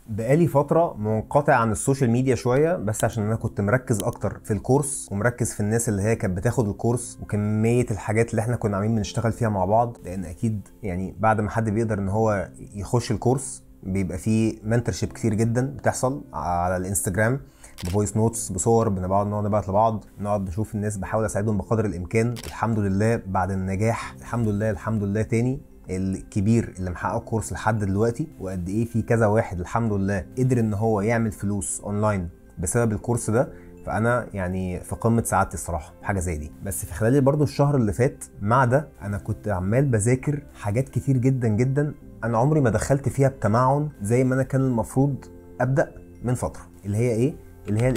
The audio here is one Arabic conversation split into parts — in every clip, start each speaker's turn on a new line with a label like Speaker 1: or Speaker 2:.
Speaker 1: بقالي فترة منقطع عن السوشيال ميديا شوية، بس عشان انا كنت مركز اكتر في الكورس ومركز في الناس اللي هي كانت بتاخد الكورس وكمية الحاجات اللي احنا كنا عاملين بنشتغل فيها مع بعض. لان اكيد يعني بعد ما حد بيقدر ان هو يخش الكورس بيبقى فيه منتورشيب كتير جدا بتحصل على الانستجرام، بفويس نوتس، بصور، نقعد نبعت لبعض، نقعد نشوف الناس، بحاول اساعدهم بقدر الامكان. الحمد لله بعد النجاح، الحمد لله تاني الكبير اللي محقق كورس لحد دلوقتي، وقد ايه في كذا واحد الحمد لله قدر ان هو يعمل فلوس اونلاين بسبب الكورس ده. فانا يعني في قمه سعادتي الصراحه حاجه زي دي. بس في خلال برضو الشهر اللي فات مع ده انا كنت عمال بذاكر حاجات كتير جدا جدا انا عمري ما دخلت فيها بتمعن زي ما انا كان المفروض ابدا من فتره. اللي هي ايه؟ اللي هي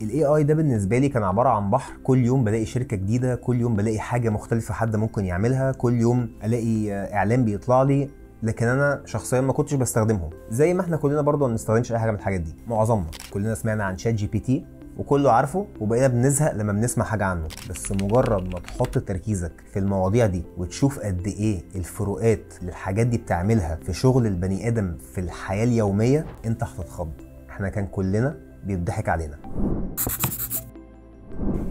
Speaker 1: الاي اي ده بالنسبه لي كان عباره عن بحر. كل يوم بلاقي شركه جديده، كل يوم بلاقي حاجه مختلفه حد ممكن يعملها، كل يوم الاقي اعلان بيطلع لي، لكن انا شخصيا ما كنتش بستخدمهم. زي ما احنا كلنا برضو ما بنستخدمش اي حاجه من الحاجات دي. معظمنا كلنا سمعنا عن شات جي بي تي وكله عارفه، وبقينا بنزهق لما بنسمع حاجه عنه. بس مجرد ما تحط تركيزك في المواضيع دي وتشوف قد ايه الفروقات اللي الحاجات دي بتعملها في شغل البني ادم في الحياه اليوميه، انت هتتخض. احنا كان كلنا بيضحك علينا.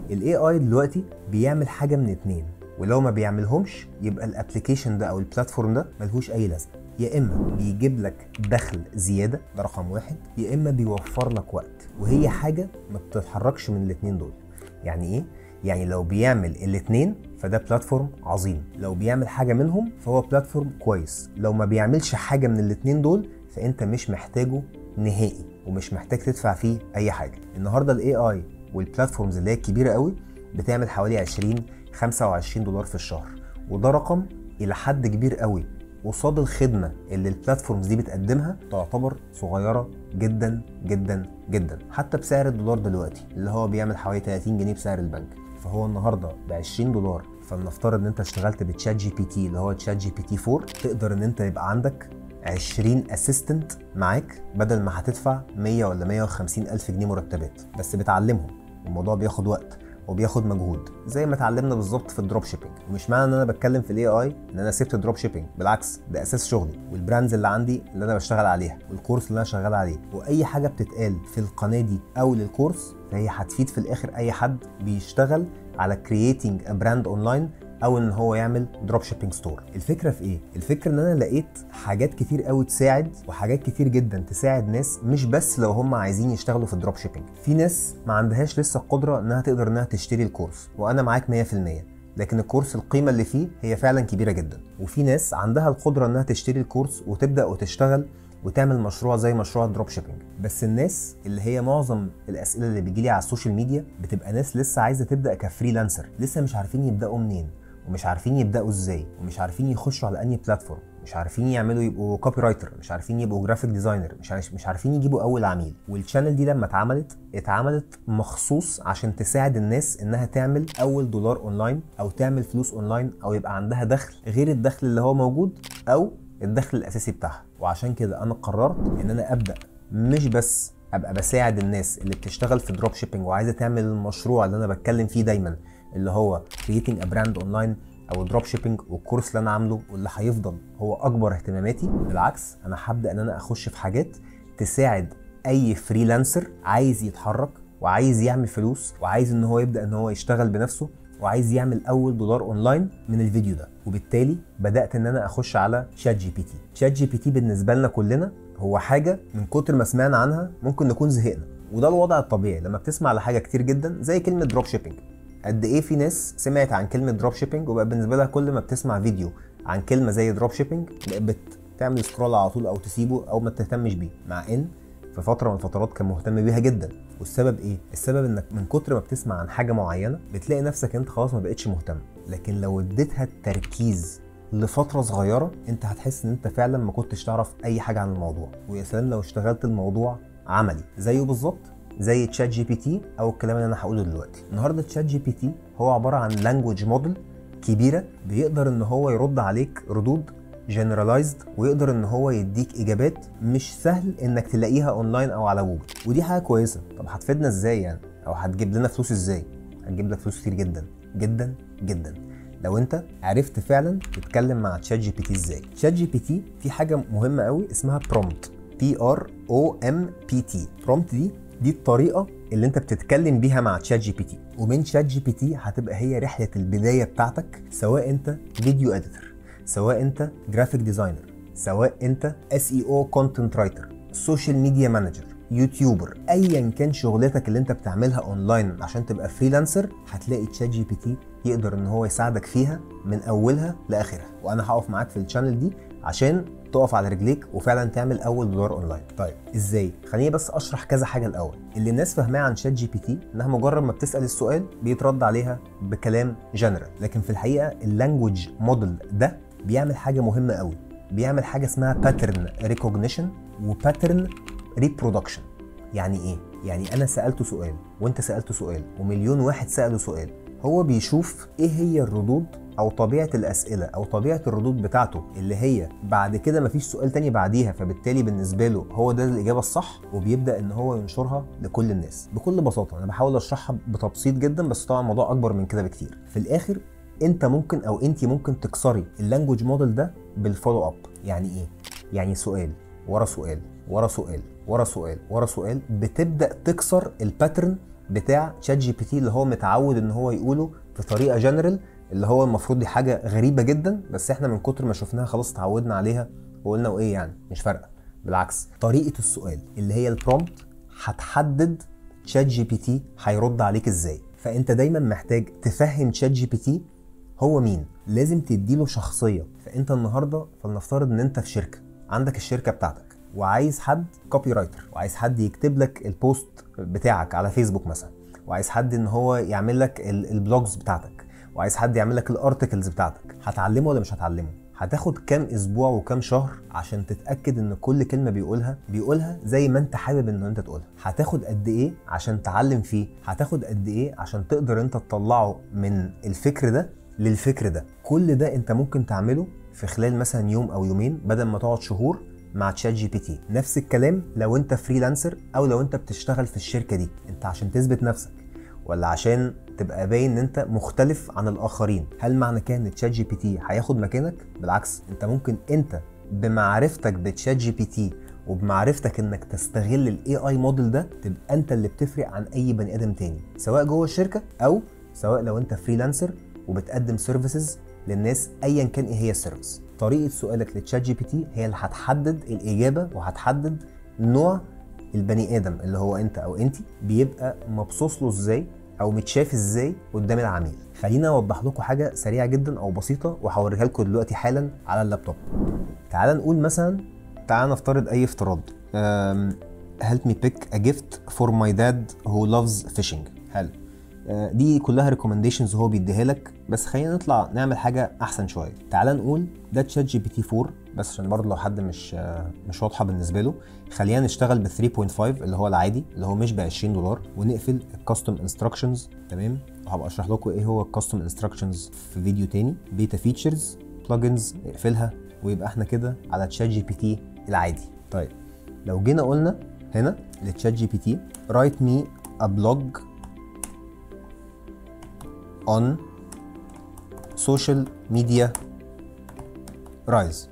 Speaker 1: الاي اي دلوقتي بيعمل حاجه من اتنين، ولو ما بيعملهمش يبقى الابلكيشن ده او البلاتفورم ده ملهوش اي لازمه. يا اما بيجيب لك دخل زياده، ده رقم واحد، يا اما بيوفر لك وقت، وهي حاجه ما بتتحركش من الاتنين دول. يعني ايه؟ يعني لو بيعمل الاتنين فده بلاتفورم عظيم، لو بيعمل حاجه منهم فهو بلاتفورم كويس. لو ما بيعملش حاجه من الاتنين دول فانت مش محتاجه نهائي ومش محتاج تدفع فيه اي حاجه. النهارده الاي اي والبلاتفورمز اللي هي الكبيره قوي بتعمل حوالي 20 25 دولار في الشهر، وده رقم الى حد كبير قوي قصاد الخدمه اللي البلاتفورمز دي بتقدمها. تعتبر صغيره جدا جدا جدا، حتى بسعر الدولار دلوقتي اللي هو بيعمل حوالي 30 جنيه بسعر البنك. فهو النهارده ب 20 دولار. فلنفترض ان انت اشتغلت بتشات جي بي تي اللي هو تشات جي بي تي 4، تقدر ان انت يبقى عندك 20 اسيستنت معاك بدل ما هتدفع 100 ولا 150 الف جنيه مرتبات. بس بتعلمهم، الموضوع بياخد وقت وبياخد مجهود، زي ما اتعلمنا بالظبط في الدروب شيبينج. ومش معنى ان انا بتكلم في الاي اي ان انا سبت الدروب شيبينج، بالعكس ده اساس شغلي والبراندز اللي عندي اللي انا بشتغل عليها والكورس اللي انا شغال عليه. واي حاجه بتتقال في القناه دي او للكورس فهي هتفيد في الاخر اي حد بيشتغل على كرييتنج ا براند اونلاين او ان هو يعمل دروب شيبينج ستور. الفكره في ايه؟ الفكره ان انا لقيت حاجات كتير قوي تساعد، وحاجات كتير جدا تساعد ناس، مش بس لو هم عايزين يشتغلوا في الدروب شيبينج. في ناس ما عندهاش لسه القدره انها تقدر انها تشتري الكورس، وانا معاك 100%، لكن الكورس القيمه اللي فيه هي فعلا كبيره جدا. وفي ناس عندها القدره انها تشتري الكورس وتبدا وتشتغل وتعمل مشروع زي مشروع الدروب شيبينج. بس الناس اللي هي معظم الاسئله اللي بيجي لي على السوشيال ميديا بتبقى ناس لسه عايزه تبدا كفريلانسر، لسه مش عارفين يبداوا منين، ومش عارفين يبداوا ازاي، ومش عارفين يخشوا على انهي بلاتفورم، مش عارفين يعملوا يبقوا كوبي رايتر، مش عارفين يبقوا جرافيك ديزاينر، مش عارفين يجيبوا اول عميل. والشانل دي لما اتعملت مخصوص عشان تساعد الناس انها تعمل اول دولار اونلاين، او تعمل فلوس اونلاين، او يبقى عندها دخل غير الدخل اللي هو موجود او الدخل الاساسي بتاعها. وعشان كده انا قررت ان انا ابدا مش بس ابقى بساعد الناس اللي بتشتغل في دروب شيبينج وعايزه تعمل المشروع اللي انا بتكلم فيه دايما، اللي هو creating a brand online او دروب شيبينج، والكورس اللي انا عامله واللي هيفضل هو اكبر اهتماماتي. بالعكس انا هبدا ان انا اخش في حاجات تساعد اي فريلانسر عايز يتحرك وعايز يعمل فلوس وعايز ان هو يبدا ان هو يشتغل بنفسه وعايز يعمل اول دولار اونلاين من الفيديو ده. وبالتالي بدات ان انا اخش على شات جي بي تي. شات جي بي تي بالنسبه لنا كلنا هو حاجه من كتر ما سمعنا عنها ممكن نكون زهقنا، وده الوضع الطبيعي لما بتسمع على حاجه كتير جدا زي كلمه دروب شيبينج. قد ايه في ناس سمعت عن كلمه دروب شيبينج وبقى بالنسبه لها كل ما بتسمع فيديو عن كلمه زي دروب شيبينج بقت بتعمل سكرول على طول او تسيبه او ما تهتمش بيه، مع ان في فتره من الفترات كان مهتم بيها جدا. والسبب ايه؟ السبب انك من كتر ما بتسمع عن حاجه معينه بتلاقي نفسك انت خلاص ما بقتش مهتم، لكن لو اديتها التركيز لفتره صغيره انت هتحس ان انت فعلا ما كنتش تعرف اي حاجه عن الموضوع. ويا سلام لو اشتغلت الموضوع عملي زيه بالظبط زي تشات جي بي تي او الكلام اللي انا هقوله دلوقتي. النهارده تشات جي بي تي هو عباره عن لانجويج موديل كبيره بيقدر ان هو يرد عليك ردود جنرالايزد، ويقدر ان هو يديك اجابات مش سهل انك تلاقيها اونلاين او على جوجل. ودي حاجه كويسه. طب هتفيدنا ازاي يعني؟ او هتجيب لنا فلوس ازاي؟ هتجيب لك فلوس كتير جدا جدا جدا لو انت عرفت فعلا تتكلم مع تشات جي بي تي ازاي. تشات جي بي تي في حاجه مهمه قوي اسمها برومبت. PROMPT. برومبت دي الطريقه اللي انت بتتكلم بيها مع تشات جي بي تي، ومن تشات جي بي تي هتبقى هي رحله البدايه بتاعتك، سواء انت فيديو اديتور، سواء انت جرافيك ديزاينر، سواء انت SEO كونتنت رايتر، سوشيال ميديا مانجر، يوتيوبر، ايا كان شغلتك اللي انت بتعملها اونلاين عشان تبقى فريلانسر، هتلاقي تشات جي بي تي يقدر ان هو يساعدك فيها من اولها لاخرها. وانا هقف معاك في الشانل دي عشان تقف على رجليك وفعلا تعمل اول دولار اونلاين. طيب ازاي؟ خليني بس اشرح كذا حاجه الاول. اللي الناس فاهماه عن شات جي بي تي انها مجرد ما بتسال السؤال بيترد عليها بكلام جنرال، لكن في الحقيقه اللانجوج موديل ده بيعمل حاجه مهمه قوي، بيعمل حاجه اسمها باترن ريكوجنيشن وباترن ريبرودكشن. يعني ايه؟ يعني انا سالته سؤال وانت سالته سؤال ومليون واحد سالوا سؤال، هو بيشوف ايه هي الردود او طبيعه الاسئله او طبيعه الردود بتاعته اللي هي بعد كده مفيش سؤال تاني بعديها، فبالتالي بالنسبه له هو ده الاجابه الصح، وبيبدا ان هو ينشرها لكل الناس. بكل بساطه انا بحاول اشرحها بتبسيط جدا، بس طبعا الموضوع اكبر من كده بكتير. في الاخر انت ممكن او انت ممكن تكسري اللانجوج موديل ده بالفولو اب. يعني ايه؟ يعني سؤال ورا سؤال ورا سؤال ورا سؤال ورا سؤال، بتبدا تكسر الباترن بتاع تشات جي بي تي اللي هو متعود ان هو يقوله بطريقه جنرال، اللي هو المفروض دي حاجه غريبه جدا، بس احنا من كتر ما شفناها خلاص اتعودنا عليها وقلنا وايه يعني مش فارقه. بالعكس، طريقه السؤال اللي هي البرومبت هتحدد تشات جي بي تي هيرد عليك ازاي. فانت دايما محتاج تفهم تشات جي بي تي هو مين، لازم تديله شخصيه. فانت النهارده فلنفترض ان انت في شركه، عندك الشركه بتاعتك وعايز حد كوبي رايتر، وعايز حد يكتب لك البوست بتاعك على فيسبوك مثلا، وعايز حد ان هو يعمل لك البلوجز بتاعتك، وعايز حد يعمل لك الارتكلز بتاعتك. هتعلمه ولا مش هتعلمه؟ هتاخد كام اسبوع وكام شهر عشان تتاكد ان كل كلمه بيقولها زي ما انت حابب ان انت تقولها؟ هتاخد قد ايه عشان تعلم فيه؟ هتاخد قد ايه عشان تقدر انت تطلعه من الفكر ده للفكر ده؟ كل ده انت ممكن تعمله في خلال مثلا يوم او يومين بدل ما تقعد شهور مع تشات جي بي تي. نفس الكلام لو انت فريلانسر او لو انت بتشتغل في الشركه دي، انت عشان تثبت نفسك ولا عشان تبقى باين ان انت مختلف عن الاخرين، هل معنى كده ان تشات جي بي تي هياخد مكانك؟ بالعكس، انت ممكن انت بمعرفتك بتشات جي بي تي وبمعرفتك انك تستغل الاي اي موديل ده تبقى انت اللي بتفرق عن اي بني ادم تاني، سواء جوه الشركه او سواء لو انت فريلانسر وبتقدم سيرفيسز للناس، ايا كان ايه هي السيرفيس. طريقه سؤالك لتشات جي بي تي هي اللي هتحدد الاجابه وهتحدد نوع البني ادم اللي هو انت او انتي بيبقى مبسوط له ازاي او متشاف ازاي قدام العميل. خلينا اوضح لكم حاجه سريعه جدا او بسيطه وهوريها لكم دلوقتي حالا على اللابتوب. تعال نقول مثلا، تعال نفترض اي افتراض، help me pick a gift for my dad who loves fishing. حلو، دي كلها ريكومنديشنز هو بيديها لك، بس خلينا نطلع نعمل حاجه احسن شويه. تعال نقول ده تشات جي بي تي 4، بس عشان برضه لو حد مش واضحه بالنسبه له، خلينا نشتغل ب 3.5 اللي هو العادي اللي هو مش ب $20، ونقفل الكاستم انستراكشنز. تمام، وهبقى اشرح لكم ايه هو الكاستم انستراكشنز في فيديو تاني. بيتا فيتشرز، بلجنز، نقفلها، ويبقى احنا كده على تشات جي بي تي العادي. طيب لو جينا قلنا هنا لتشات جي بي تي write me a blog on social media rise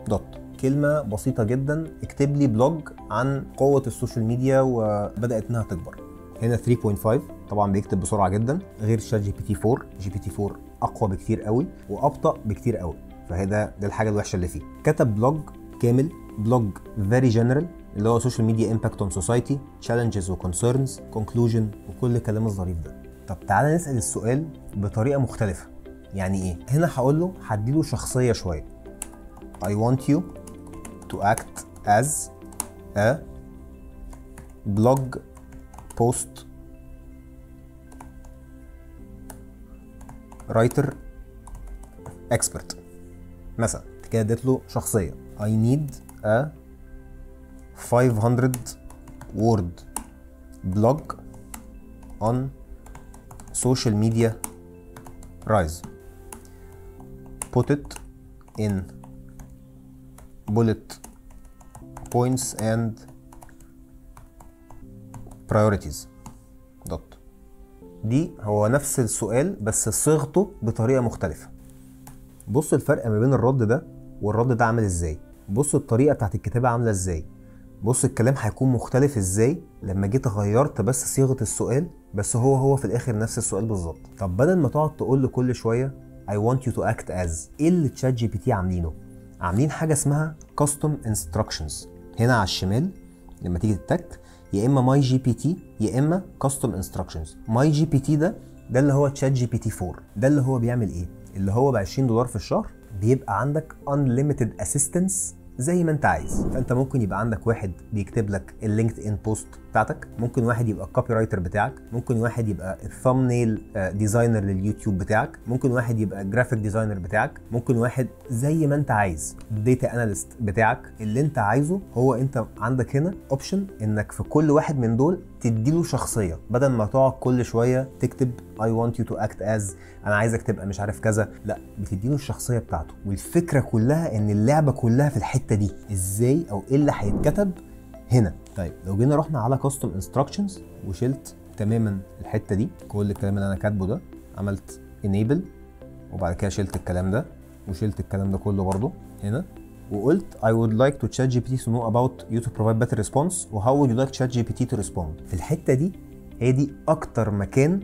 Speaker 1: دوت، كلمة بسيطة جدا، اكتب لي بلوج عن قوة السوشيال ميديا وبدأت انها تكبر. هنا 3.5 طبعا بيكتب بسرعة جدا، غير شات جي بي تي 4. جي بي تي 4 اقوى بكتير قوي وابطأ بكتير قوي، فهذا ده الحاجة الوحشة اللي فيه. كتب بلوج كامل، بلوج فيري جنرال اللي هو سوشيال ميديا امباكت اون سوسايتي، تشالنجز وكونسيرنز، كونكلوجن، وكل الكلام الظريف ده. طب تعالى نسأل السؤال بطريقة مختلفة. يعني ايه؟ هنا هقول له، هديله شخصية شوية. I want you to act as a blog post writer expert مثلا. كده اديت له شخصية. I need a 500 word blog on social media rise. Put it in bullet points and priorities دوت. دي هو نفس السؤال بس صيغته بطريقة مختلفة. بص الفرق ما بين الرد ده والرد ده عامل ازاي. بص الطريقة بتاعت الكتابة عاملة ازاي. بص الكلام هيكون مختلف ازاي لما جيت غيرت بس صيغه السؤال، بس هو في الاخر نفس السؤال بالظبط. طب بدل ما تقعد تقول له كل شويه I want you to act as، ايه اللي تشات جي بي تي عاملينه؟ عاملين حاجه اسمها custom instructions. هنا على الشمال لما تيجي تتك يا اما ماي جي بي تي يا اما custom instructions. ماي جي بي تي ده اللي هو تشات جي بي تي 4. ده اللي هو بيعمل ايه؟ اللي هو ب $20 في الشهر بيبقى عندك unlimited assistance زي ما انت عايز. فانت ممكن يبقى عندك واحد بيكتب لك اللينكد ان بوست بتاعتك، ممكن واحد يبقى الكوبي رايتر بتاعك، ممكن واحد يبقى الثامبنيل ديزاينر لليوتيوب بتاعك، ممكن واحد يبقى الجرافيك ديزاينر بتاعك، ممكن واحد زي ما انت عايز الداتا اناليست بتاعك. اللي انت عايزه هو انت عندك هنا اوبشن انك في كل واحد من دول تديله شخصيه، بدل ما تقعد كل شويه تكتب I want you to act as، انا عايزك تبقى مش عارف كذا، لا بتديله الشخصيه بتاعته. والفكره كلها ان اللعبه كلها في الحته دي ازاي او ايه اللي هيتكتب هنا. طيب لو جينا رحنا على كاستم انستراكشنز وشلت تماما الحته دي، كل الكلام اللي انا كاتبه ده عملت enable، وبعد كده شلت الكلام ده وشلت الكلام ده كله برضو هنا، وقلت I would like to ChatGPT to know about you to provide better response و how would you like ChatGPT to respond. في الحته دي هي دي اكتر مكان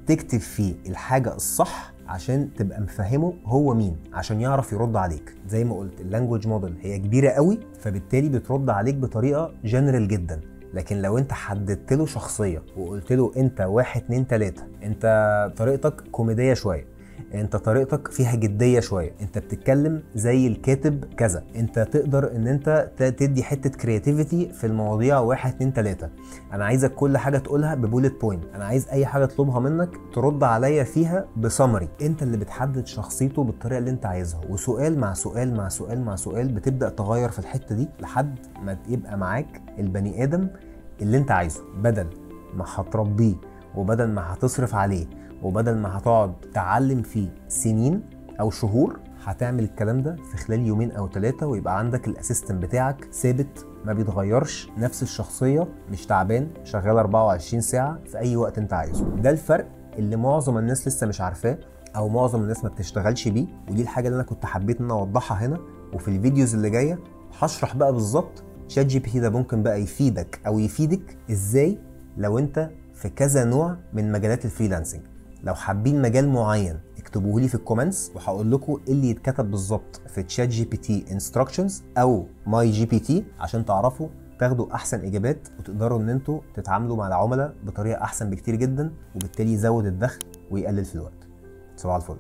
Speaker 1: تكتب فيه الحاجه الصح عشان تبقى مفهمه هو مين، عشان يعرف يرد عليك. زي ما قلت اللانجوج موديل هي كبيره قوي، فبالتالي بترد عليك بطريقه جنرال جدا. لكن لو انت حددت له شخصيه وقلت له انت 1 2 3، انت طريقتك كوميديه شويه، انت طريقتك فيها جديه شويه، انت بتتكلم زي الكاتب كذا، انت تقدر ان انت تدي حته كرياتيفيتي في المواضيع 1 2 3، انا عايزك كل حاجه تقولها ببولت بوينت، انا عايز اي حاجه اطلبها منك ترد عليا فيها بسمري. انت اللي بتحدد شخصيته بالطريقه اللي انت عايزها، وسؤال مع سؤال مع سؤال مع سؤال بتبدا تغير في الحته دي لحد ما يبقى معاك البني ادم اللي انت عايزه. بدل ما هتربيه وبدل ما هتصرف عليه وبدل ما هتقعد تعلم فيه سنين او شهور، هتعمل الكلام ده في خلال 2 أو 3 ويبقى عندك الاسيستنت بتاعك ثابت ما بيتغيرش، نفس الشخصيه، مش تعبان، شغال 24 ساعه في اي وقت انت عايزه. ده الفرق اللي معظم الناس لسه مش عارفاه او معظم الناس ما بتشتغلش بيه، ودي الحاجه اللي انا كنت حبيت ان انا اوضحها هنا. وفي الفيديوز اللي جايه هشرح بقى بالظبط شات جي بي تي ده ممكن بقى يفيدك او يفيدك ازاي لو انت في كذا نوع من مجالات الفريلانسنج. لو حابين مجال معين اكتبوه لي في الكومنتس وهقول لكم ايه اللي يتكتب بالظبط في تشات جي بي تي انستراكشنز او ماي جي بي تي، عشان تعرفوا تاخدوا احسن اجابات وتقدروا ان انتوا تتعاملوا مع العملاء بطريقه احسن بكتير جدا، وبالتالي يزود الدخل ويقلل في الوقت. صباح الفل.